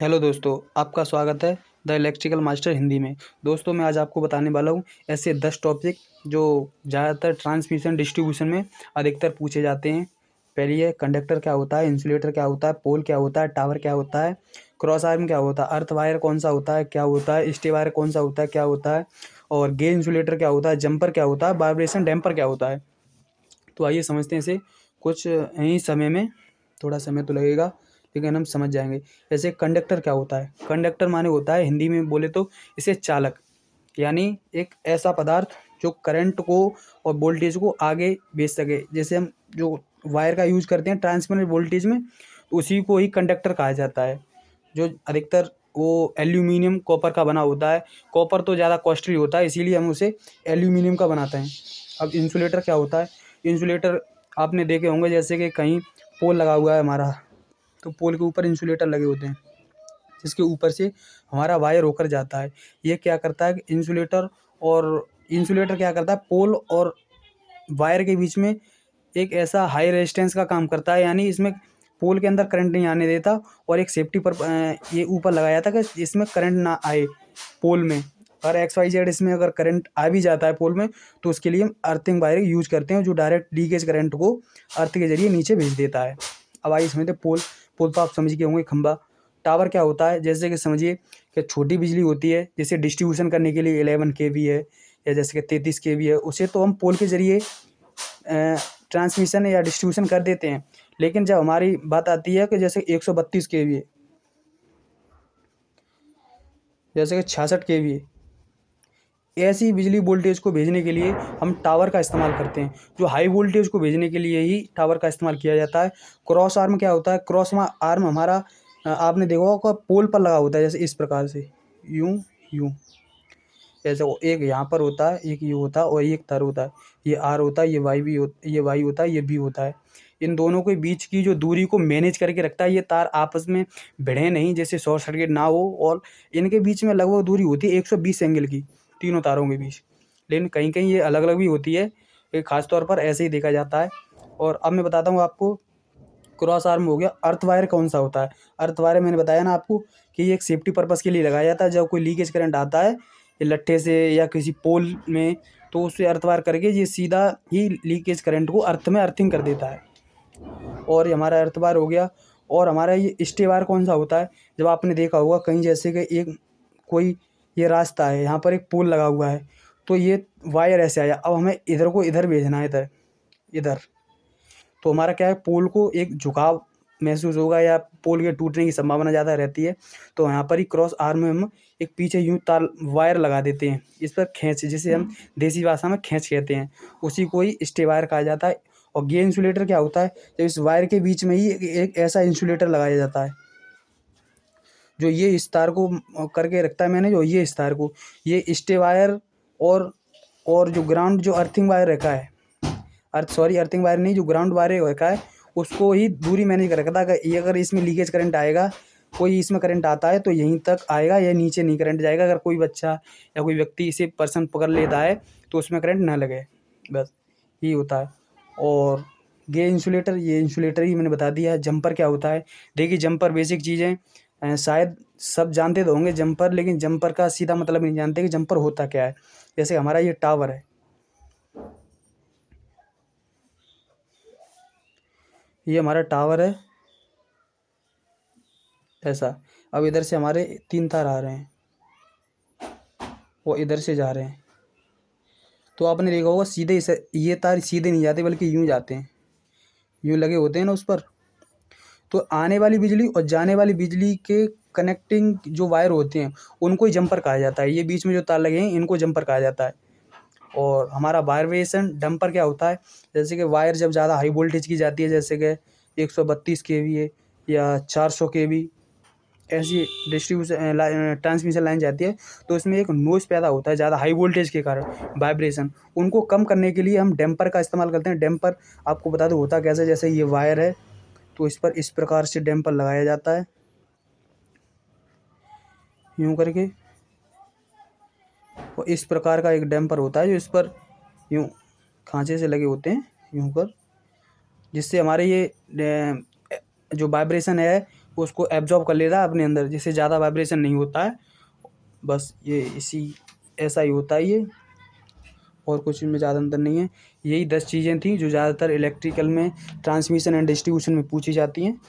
Hello दोस्तों, आपका स्वागत है द इलेक्ट्रिकल मास्टर हिंदी में। दोस्तों, मैं आज आपको बताने वाला हूँ ऐसे 10 टॉपिक जो ज़्यादातर ट्रांसमिशन डिस्ट्रीब्यूशन में अधिकतर पूछे जाते हैं। पहली है कंडक्टर क्या होता है, इंसुलेटर क्या होता है, पोल क्या होता है, टावर क्या होता है, क्रॉस आर्म क्या होता है, अर्थ वायर कौन सा होता है, क्या होता है, स्टे वायर कौन सा होता है, क्या होता है, और गे इंसुलेटर क्या होता है, जंपर क्या होता है, वाइब्रेशन डैम्पर क्या होता है। तो आइए समझते हैं इसे कुछ यहीं समय में। थोड़ा समय तो लगेगा लेकिन हम समझ जाएंगे। जैसे कंडक्टर क्या होता है, कंडक्टर माने होता है हिंदी में बोले तो इसे चालक, यानी एक ऐसा पदार्थ जो करंट को और वोल्टेज को आगे भेज सके। जैसे हम जो वायर का यूज करते हैं ट्रांसमिशन वोल्टेज में, उसी को ही कंडक्टर कहा जाता है। जो अधिकतर वो एल्यूमिनियम कॉपर का बना होता है। कॉपर तो ज़्यादा कॉस्टली होता है, इसीलिए हम उसे एल्यूमिनियम का बनाते हैं। अब इंसुलेटर क्या होता है, इंसुलेटर आपने देखे होंगे, जैसे कि कहीं पोल लगा हुआ है हमारा, तो पोल के ऊपर इंसुलेटर लगे होते हैं जिसके ऊपर से हमारा वायर होकर जाता है। ये क्या करता है कि इंसुलेटर क्या करता है, पोल और वायर के बीच में एक ऐसा हाई रेजिस्टेंस का काम करता है, यानी इसमें पोल के अंदर करंट नहीं आने देता। और एक सेफ्टी पर ये ऊपर लगाया था कि इसमें करंट ना आए पोल में। और XYZ इसमें अगर करंट आ भी जाता है पोल में, तो उसके लिए हम अर्थिंग वायर यूज करते हैं जो डायरेक्ट लीकेज करंट को अर्थ के जरिए नीचे भेज देता है। अब आइए समझते हैं पोल। पोल तो आप समझ गए होंगे, खंबा। टावर क्या होता है, जैसे कि समझिए कि छोटी बिजली होती है, जैसे डिस्ट्रीब्यूशन करने के लिए 11 kV है या जैसे कि 33 kV है, उसे तो हम पोल के जरिए ट्रांसमिशन या डिस्ट्रीब्यूशन कर देते हैं। लेकिन जब हमारी बात आती है कि जैसे 132 kV है, जैसे कि 66 kV है, ऐसी बिजली वोल्टेज को भेजने के लिए हम टावर का इस्तेमाल करते हैं। जो हाई वोल्टेज को भेजने के लिए ही टावर का इस्तेमाल किया जाता है। क्रॉस आर्म क्या होता है, क्रॉस आर्म हमारा आपने देखा होगा पोल पर लगा होता है, जैसे इस प्रकार से यूं यूं। जैसे वो एक यहाँ पर होता है, एक ये होता है और एक तार होता है। ये आर होता है, ये वाई भी ये वाई होता है, ये बी होता है। इन दोनों के बीच की जो दूरी को मैनेज करके रखता है। ये तार आपस में भिड़े नहीं, जैसे शॉर्ट सर्किट ना हो। और इनके बीच में लगभग दूरी होती है 120 एंगल की, तीनों तारों के बीच। लेकिन कहीं कहीं ये अलग अलग भी होती है, एक खास तौर पर ऐसे ही देखा जाता है। और अब मैं बताता हूँ आपको, क्रॉस आर्म हो गया। अर्थ वायर कौन सा होता है, अर्थ वायर मैंने बताया ना आपको कि ये एक सेफ्टी पर्पज़ के लिए लगाया जाता है। जब कोई लीकेज करंट आता है ये लट्ठे से या किसी पोल में, तो उससे अर्थ वायर करके ये सीधा ही लीकेज करंट को अर्थ में अर्थिंग कर देता है। और ये हमारा अर्थ वायर हो गया। और हमारा ये स्टे वायर कौन सा होता है, जब आपने देखा होगा कहीं, जैसे कि एक कोई ये रास्ता है, यहाँ पर एक पोल लगा हुआ है, तो ये वायर ऐसे आया, अब हमें इधर को इधर भेजना है, इधर इधर। तो हमारा क्या है, पोल को एक झुकाव महसूस होगा या पोल के टूटने की संभावना ज़्यादा रहती है। तो यहाँ पर ही क्रॉस आर्म में हम एक पीछे यूं तार वायर लगा देते हैं, इस पर खींच, जिसे हम देसी भाषा में खींच कहते हैं, उसी को ही स्टे वायर कहा जाता है। और गे इंसुलेटर क्या होता है, जब इस वायर के बीच में ही एक ऐसा इंसुलेटर लगाया जाता है जो ये इस तार को करके रखता है। मैंने जो ये इस तार को, ये स्टे वायर और और जो ग्राउंड जो अर्थिंग वायर रखा है, अर्थिंग वायर नहीं, जो ग्राउंड वायर रखा है, उसको ही दूरी मैनेज कर रखा था कि ये अगर इसमें लीकेज करंट आएगा, कोई इसमें करंट आता है तो यहीं तक आएगा, या नीचे नहीं करंट जाएगा। अगर कोई बच्चा या कोई व्यक्ति इसे पर्सन पकड़ लेता है तो उसमें करंट ना लगे, बस यही होता है। और ये इंसुलेटर, ये इंसुलेटर ही मैंने बता दिया है। जंपर क्या होता है, देखिए जंपर बेसिक चीज़ें शायद सब जानते तो होंगे जंपर, लेकिन जंपर का सीधा मतलब नहीं जानते कि जंपर होता क्या है। जैसे हमारा ये टावर है, ये हमारा टावर है ऐसा। अब इधर से हमारे 3 तार आ रहे हैं, वो इधर से जा रहे हैं, तो आपने देखा होगा सीधे ये तार सीधे नहीं जाते बल्कि यूं जाते हैं, यूं लगे होते हैं ना उस पर। तो आने वाली बिजली और जाने वाली बिजली के कनेक्टिंग जो वायर होते हैं उनको ही जंपर कहा जाता है। ये बीच में जो तार लगे हैं इनको जंपर कहा जाता है। और हमारा वायब्रेशन डंपर क्या होता है, जैसे कि वायर जब ज़्यादा हाई वोल्टेज की जाती है, जैसे कि 132 kV है या 400 kV, ऐसी डिस्ट्रीब्यूशन ट्रांसमिशन लाइन जाती है, तो इसमें एक नॉइज़ पैदा होता है ज़्यादा हाई वोल्टेज के कारण, वाइब्रेशन। उनको कम करने के लिए हम डैम्पर का इस्तेमाल करते हैं। डैम्पर आपको बता दूं होता कैसे, जैसे ये वायर है तो इस पर इस प्रकार से डैम्पर लगाया जाता है, यूं करके। और इस प्रकार का एक डैम्पर होता है जो इस पर यूं खांचे से लगे होते हैं, यूं कर, जिससे हमारे ये जो वाइब्रेशन है उसको एब्जॉर्ब कर लेता है अपने अंदर, जिससे ज़्यादा वाइब्रेशन नहीं होता है। बस ये ऐसा ही होता है ये, और कुछ इनमें ज़्यादा अंतर नहीं है। यही 10 चीज़ें थी जो ज़्यादातर इलेक्ट्रिकल में ट्रांसमिशन एंड डिस्ट्रीब्यूशन में पूछी जाती हैं।